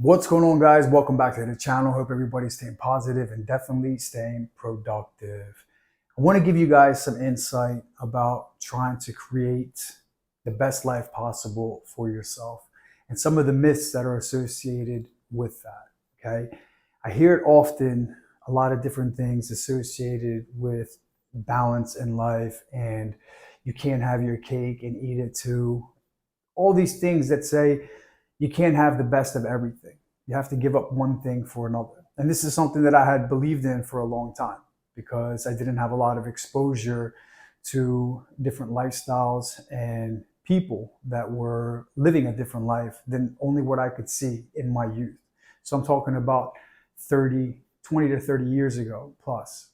What's going on, guys? Welcome back to the channel. Hope everybody's staying positive and definitely staying productive. I want to give you guys some insight about trying to create the best life possible for yourself and some of the myths that are associated with that. Okay. I hear it often, a lot of different things associated with balance in life, and you can't have your cake and eat it too. All these things that say you can't have the best of everything. You have to give up one thing for another. And this is something that I had believed in for a long time because I didn't have a lot of exposure to different lifestyles and people that were living a different life than only what I could see in my youth. So I'm talking about 20 to 30 years ago plus.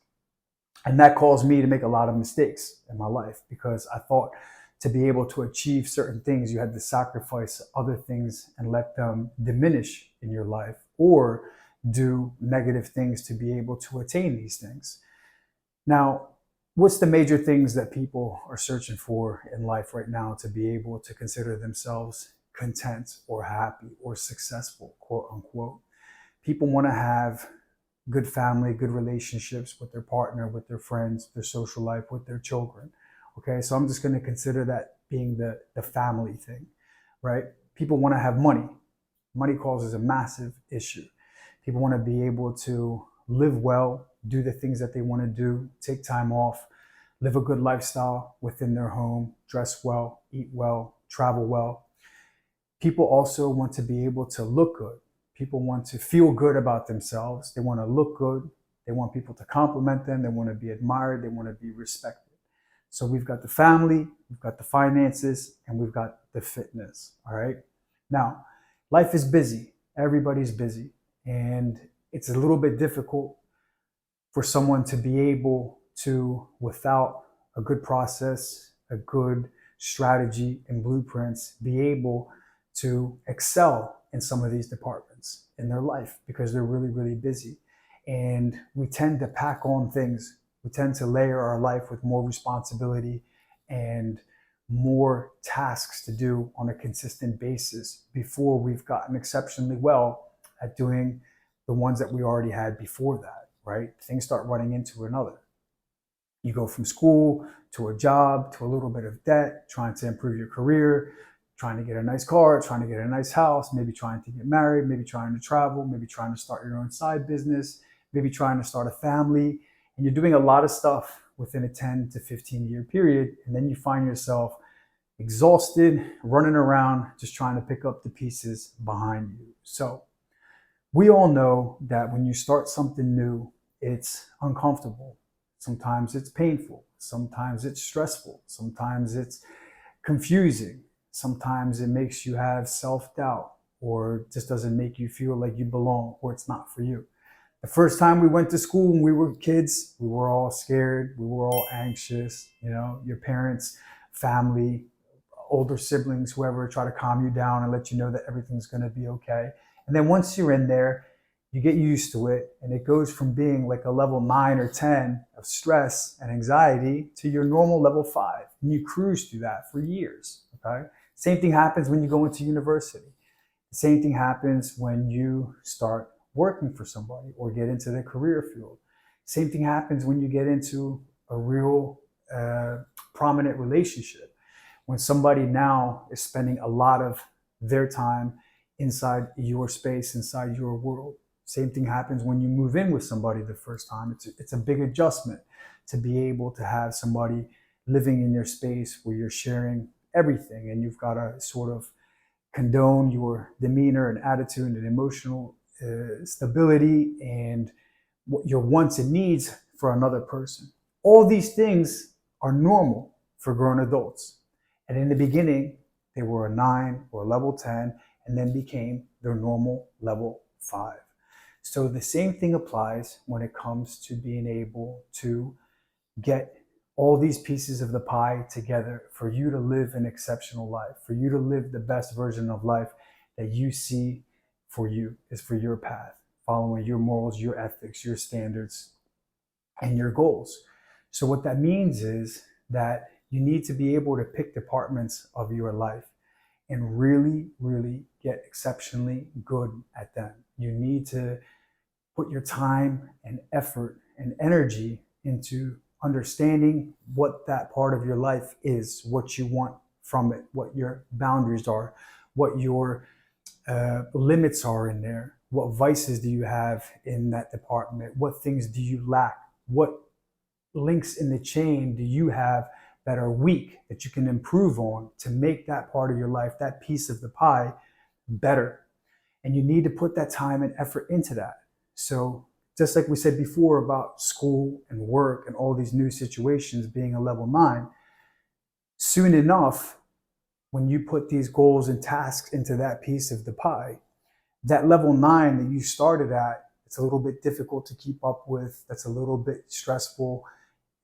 And that caused me to make a lot of mistakes in my life because I thought to be able to achieve certain things, you had to sacrifice other things and let them diminish in your life or do negative things to be able to attain these things. Now, what's the major things that people are searching for in life right now to be able to consider themselves content or happy or successful, quote unquote? People want to have good family, good relationships with their partner, with their friends, their social life, with their children. Okay, so I'm just going to consider that being the family thing, right? People want to have money. Money causes a massive issue. People want to be able to live well, do the things that they want to do, take time off, live a good lifestyle within their home, dress well, eat well, travel well. People also want to be able to look good. People want to feel good about themselves. They want to look good. They want people to compliment them. They want to be admired. They want to be respected. So we've got the family, we've got the finances, and we've got the fitness. All right. Now, life is busy. Everybody's busy. And it's a little bit difficult for someone to be able to, without a good process, a good strategy and blueprints, be able to excel in some of these departments in their life because they're really, really busy. And we tend to pack on things. We tend to layer our life with more responsibility and more tasks to do on a consistent basis before we've gotten exceptionally well at doing the ones that we already had before that, right? Things start running into another. You go from school to a job to a little bit of debt, trying to improve your career, trying to get a nice car, trying to get a nice house, maybe trying to get married, maybe trying to travel, maybe trying to start your own side business, maybe trying to start a family. And you're doing a lot of stuff within a 10 to 15-year period. And then you find yourself exhausted, running around, just trying to pick up the pieces behind you. So we all know that when you start something new, it's uncomfortable. Sometimes it's painful. Sometimes it's stressful. Sometimes it's confusing. Sometimes it makes you have self-doubt or just doesn't make you feel like you belong or it's not for you. The first time we went to school when we were kids, we were all scared. We were all anxious. You know, your parents, family, older siblings, whoever, try to calm you down and let you know that everything's going to be okay. And then once you're in there, you get used to it. And it goes from being like a level 9 or 10 of stress and anxiety to your normal level 5. And you cruise through that for years. Okay. Same thing happens when you go into university. The same thing happens when you start working for somebody or get into the career field. Same thing happens when you get into a real prominent relationship. When somebody now is spending a lot of their time inside your space, inside your world. Same thing happens when you move in with somebody the first time. It's a big adjustment to be able to have somebody living in your space where you're sharing everything and you've got to sort of condone your demeanor and attitude and emotional stability and what your wants and needs for another person. All these things are normal for grown adults. And in the beginning, they were a 9 or a level 10 and then became their normal level 5. So the same thing applies when it comes to being able to get all these pieces of the pie together for you to live an exceptional life, for you to live the best version of life that you see for you, is for your path, following your morals, your ethics, your standards, and your goals. So what that means is that you need to be able to pick departments of your life and really, really get exceptionally good at them. You need to put your time and effort and energy into understanding what that part of your life is, what you want from it, what your boundaries are, what your limits are in there, what vices do you have in that department, what things do you lack, what links in the chain do you have that are weak that you can improve on to make that part of your life, that piece of the pie, better. And you need to put that time and effort into that. So just like we said before about school and work and all these new situations being a level 9, soon enough, when you put these goals and tasks into that piece of the pie, that level 9 that you started at, it's a little bit difficult to keep up with, that's a little bit stressful,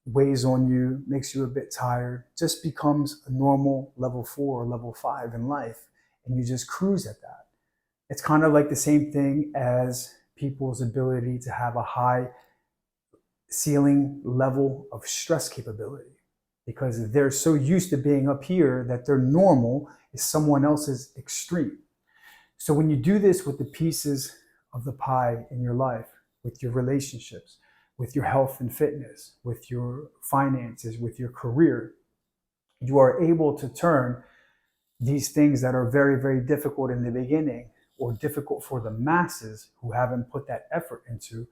weighs on you, makes you a bit tired, just becomes a normal level 4 or level 5 in life, and you just cruise at that. It's kind of like the same thing as people's ability to have a high ceiling level of stress capability, because they're so used to being up here that their normal is someone else's extreme. So when you do this with the pieces of the pie in your life, with your relationships, with your health and fitness, with your finances, with your career, you are able to turn these things that are very, very difficult in the beginning, or difficult for the masses who haven't put that effort into,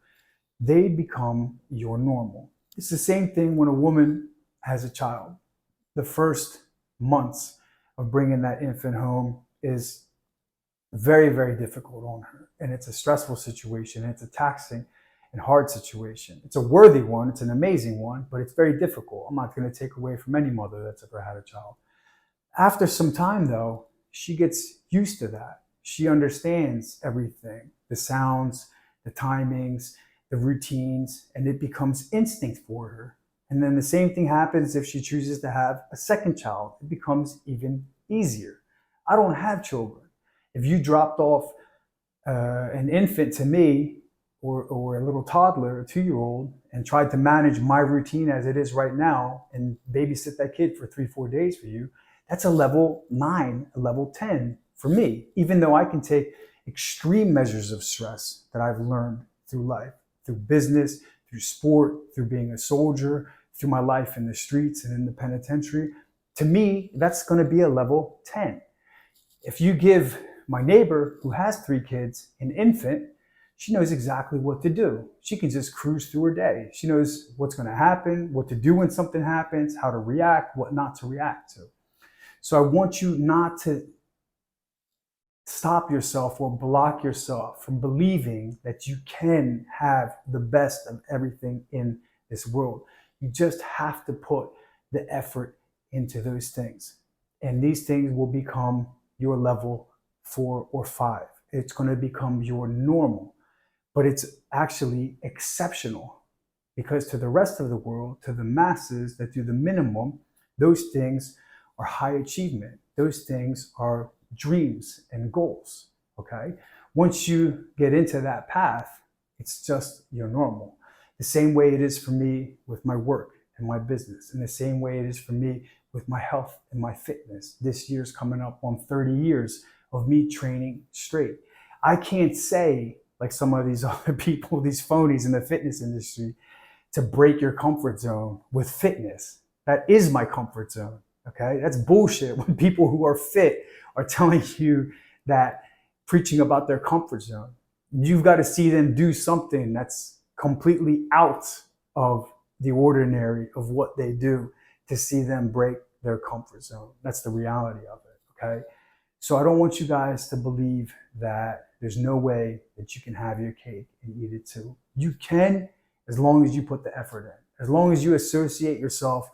they become your normal. It's the same thing when a woman has a child. The first months of bringing that infant home is very, very difficult on her. And it's a stressful situation. It's a taxing and hard situation. It's a worthy one. It's an amazing one, but it's very difficult. I'm not going to take away from any mother that's ever had a child. After some time, though, she gets used to that. She understands everything, the sounds, the timings, the routines, and it becomes instinct for her. And then the same thing happens if she chooses to have a second child. It becomes even easier. I don't have children. If you dropped off an infant to me, or a little toddler, a 2-year-old, and tried to manage my routine as it is right now and babysit that kid for 3-4 days for you, that's a level 9, a level 10 for me, even though I can take extreme measures of stress that I've learned through life, through business, through sport, through being a soldier, through my life in the streets and in the penitentiary. To me, that's going to be a level 10. If you give my neighbor who has 3 kids an infant, she knows exactly what to do. She can just cruise through her day. She knows what's going to happen, what to do when something happens, how to react, what not to react to. So I want you not to stop yourself or block yourself from believing that you can have the best of everything in this world. You just have to put the effort into those things. And these things will become your level 4 or 5. It's going to become your normal. But it's actually exceptional, because to the rest of the world, to the masses that do the minimum, those things are high achievement. Those things are dreams and goals, okay? Once you get into that path, it's just your normal. The same way it is for me with my work and my business, and the same way it is for me with my health and my fitness. This year's coming up on 30 years of me training straight. I can't say, like some of these other people, these phonies in the fitness industry, to break your comfort zone with fitness. That is my comfort zone, okay? That's bullshit when people who are fit are telling you that, preaching about their comfort zone. You've got to see them do something that's completely out of the ordinary of what they do to see them break their comfort zone. That's the reality of it, okay? So I don't want you guys to believe that there's no way that you can have your cake and eat it too. You can, as long as you put the effort in, as long as you associate yourself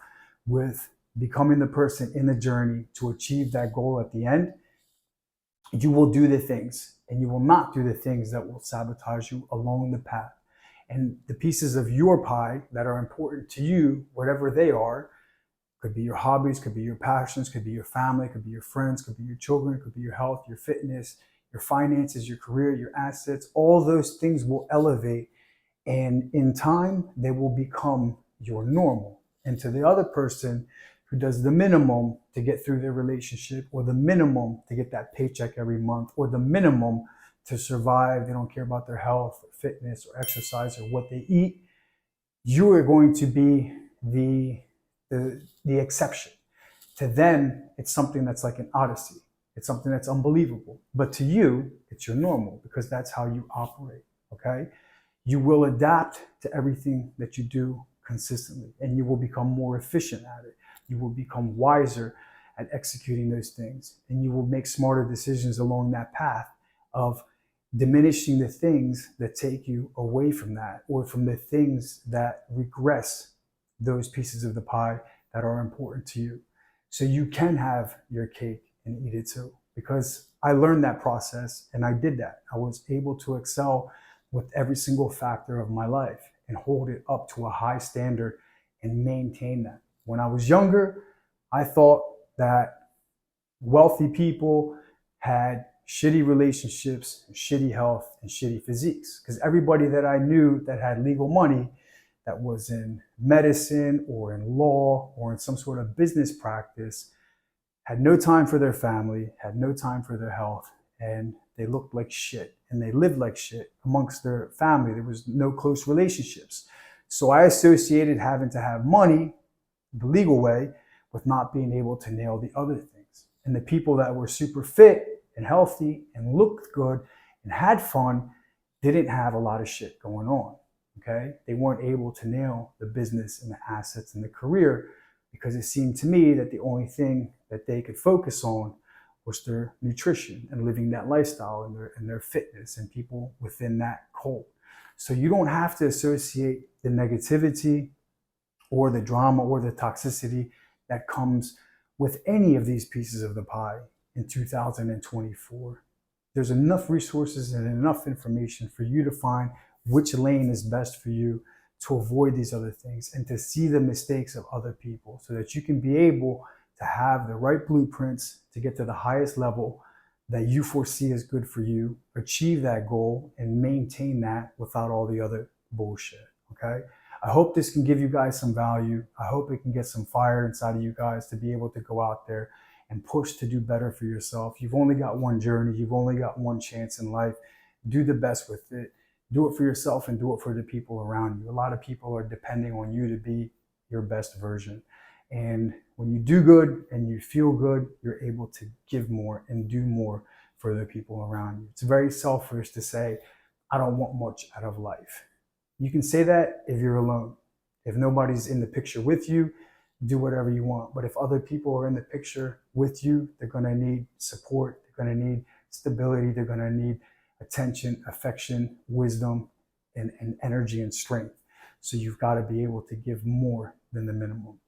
with becoming the person in the journey to achieve that goal at the end. You will do the things, and you will not do the things that will sabotage you along the path. And the pieces of your pie that are important to you, whatever they are, could be your hobbies, could be your passions, could be your family, could be your friends, could be your children, could be your health, your fitness, your finances, your career, your assets. All those things will elevate, and in time, they will become your normal. And to the other person who does the minimum to get through their relationship, or the minimum to get that paycheck every month, or the minimum to survive. They don't care about their health or fitness or exercise or what they eat. You are going to be the exception. To them, it's something that's like an odyssey. It's something that's unbelievable. But to you, it's your normal, because that's how you operate, okay? You will adapt to everything that you do consistently, and you will become more efficient at it. You will become wiser at executing those things, and you will make smarter decisions along that path of diminishing the things that take you away from that, or from the things that regress those pieces of the pie that are important to you. So you can have your cake and eat it too. Because I learned that process and I did that. I was able to excel with every single factor of my life and hold it up to a high standard and maintain that. When I was younger, I thought that wealthy people had shitty relationships, shitty health, and shitty physiques. Because everybody that I knew that had legal money, that was in medicine or in law or in some sort of business practice, had no time for their family, had no time for their health, and they looked like shit and they lived like shit amongst their family. There was no close relationships. So I associated having to have money the legal way with not being able to nail the other things. And the people that were super fit and healthy and looked good and had fun didn't have a lot of shit going on. Okay, they weren't able to nail the business and the assets and the career, because it seemed to me that the only thing that they could focus on was their nutrition and living that lifestyle and their fitness and people within that cult. So you don't have to associate the negativity or the drama or the toxicity that comes with any of these pieces of the pie in 2024. There's enough resources and enough information for you to find which lane is best for you to avoid these other things and to see the mistakes of other people, so that you can be able to have the right blueprints to get to the highest level that you foresee as good for you, achieve that goal, and maintain that without all the other bullshit, okay? I hope this can give you guys some value. I hope it can get some fire inside of you guys to be able to go out there and push to do better for yourself. You've only got one journey. You've only got one chance in life. Do the best with it. Do it for yourself and do it for the people around you. A lot of people are depending on you to be your best version. And when you do good and you feel good, you're able to give more and do more for the people around you. It's very selfish to say, I don't want much out of life. You can say that if you're alone. If nobody's in the picture with you, do whatever you want. But if other people are in the picture with you, they're going to need support. They're going to need stability. They're going to need attention, affection, wisdom, and energy and strength. So you've got to be able to give more than the minimum.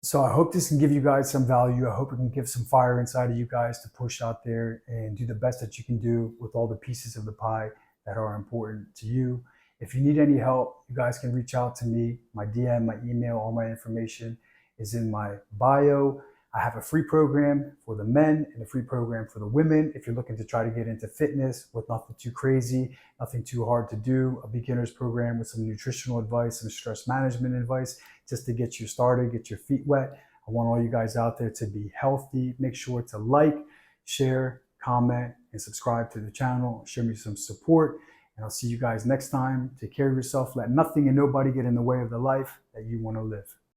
So I hope this can give you guys some value. I hope it can give some fire inside of you guys to push out there and do the best that you can do with all the pieces of the pie that are important to you. If you need any help, you guys can reach out to me. My DM, my email, all my information is in my bio. I have a free program for the men and a free program for the women. If you're looking to try to get into fitness with nothing too crazy, nothing too hard to do, a beginner's program with some nutritional advice, some stress management advice, just to get you started, get your feet wet. I want all you guys out there to be healthy. Make sure to like, share, comment, and subscribe to the channel. Show me some support, and I'll see you guys next time. Take care of yourself. Let nothing and nobody get in the way of the life that you want to live.